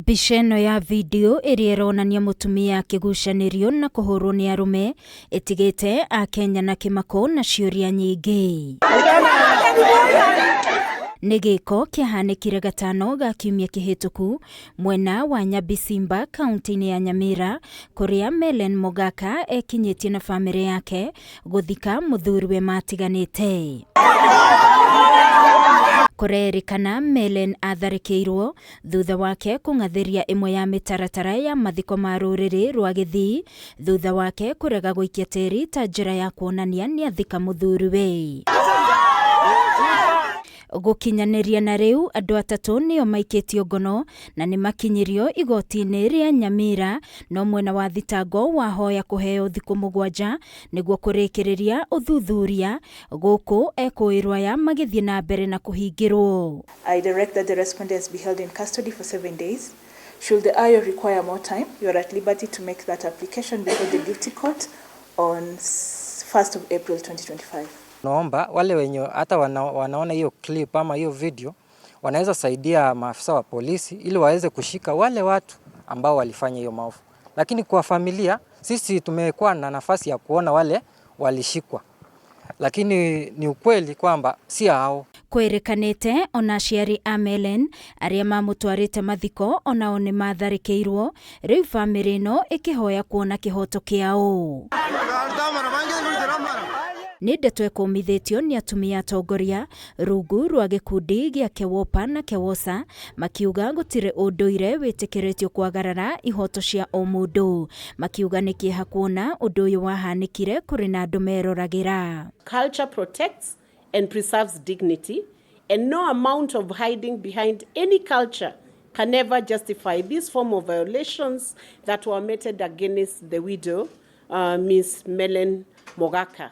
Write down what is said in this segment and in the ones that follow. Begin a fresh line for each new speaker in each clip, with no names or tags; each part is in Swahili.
Mbica ĩno ya video iria ironania mutumia akigucanirio na kuhurwo ni arume itigite Akenya na kimako na ciuria nyingi. Nĩ giiko kĩahanĩkire gatano ga kiumia kĩhĩtũku mwena wa Nyabisimba kaunti-ini ya Nyamira kuria Mellen ekinyĩtie na bamĩrĩ yake guthika muthuriwe matiganĩte. Kurerikana Mellen atharikirwo thutha wake kung'athiria imwe ya mitaratara ya mathiko ma ruriri rwa githii thutha wake kurega guikia tĩri ta njĩra ya kuonania niathika muthuriwe. Gukinyaniria na riu andu atatu nio maikĩtio ngono na ni makinyirio igoti-ini ria Nyamira no mwena wa thitango wahoya kuheo thiku 7 niguo kurikiriria uthuthuria guku ekuirwa ya magithie na mbere na kuhingirwo.
I direct that the respondents be held in custody for 7 days. Should the IO require more time, you are at liberty to make that application before the guilty court on 1st of April 2025.
Naomba wale wenye hata wanaona hiyo clip ama hiyo video wanaweza saidia maafisa wa polisi ili waweze kushika wale watu ambao walifanya hiyo maovu. Lakini kwa familia sisi tumekuwa na nafasi ya kuona wale walishikwa. Lakini ni ukweli kwamba si hao.
Kwerekanite ona aciari a Mellen aria mamutwarite mathiko onao ni matharikirwo riu bamĩrĩ ĩno ikihoya kuona kihoto kiao. Nĩ ndeto ĩkũmithĩtio ni atumia atongoria rungu rwa gikundi gia kewopa na kewosa makiuga gũtirĩ unduire wĩtĩkĩrĩtio kwagarara ihoto cia o mũndũ makiuga nĩ kĩeha kuona ũndũ ũyũ wahanĩkire kũrĩ na andũ meroragĩra.
Culture protects and preserves dignity, and no amount of hiding behind any culture can ever justify this form of violations that were meted against the widow, Miss Mellen Mogaka.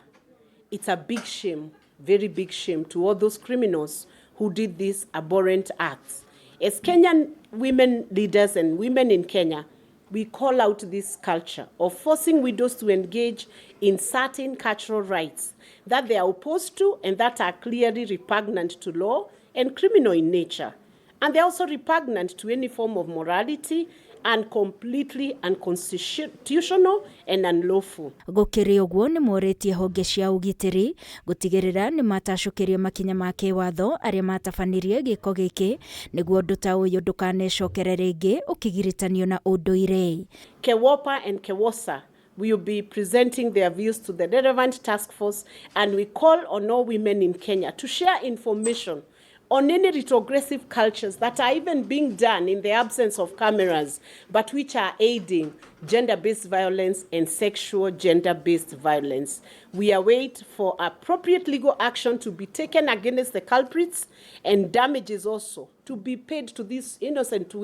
It's a big shame, very big shame to all those criminals who did these abhorrent acts. As Kenyan women leaders and women in Kenya, we call out this culture of forcing widows to engage in certain cultural rights that they are opposed to and that are clearly repugnant to law and criminal in nature. And they're also repugnant to any form of morality and completely unconstitutional and unlawful.
Gukiri uguo ni moretie honge cia ugitiri gutigirira ni matacukirie makinya ma kiwatho aria matabanirie giiko giki niguo undu ta uyu ndukanecokere ringi ukigiritanio na unduire.
Kewopa and Kewosa will be presenting their views to the relevant task force, and we call on all women in Kenya to share information on any retrogressive cultures that are even being done in the absence of cameras, but which are aiding gender-based violence and sexual gender-based violence. We await for appropriate legal action to be taken against the culprits and damages also to be paid to this innocent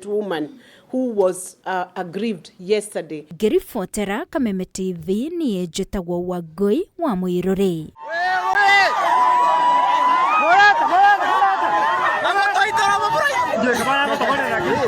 woman who was aggrieved yesterday.
Ngiribotera Kameme TV ni njĩtagwo Wangui wa Mwiruri.
Come on,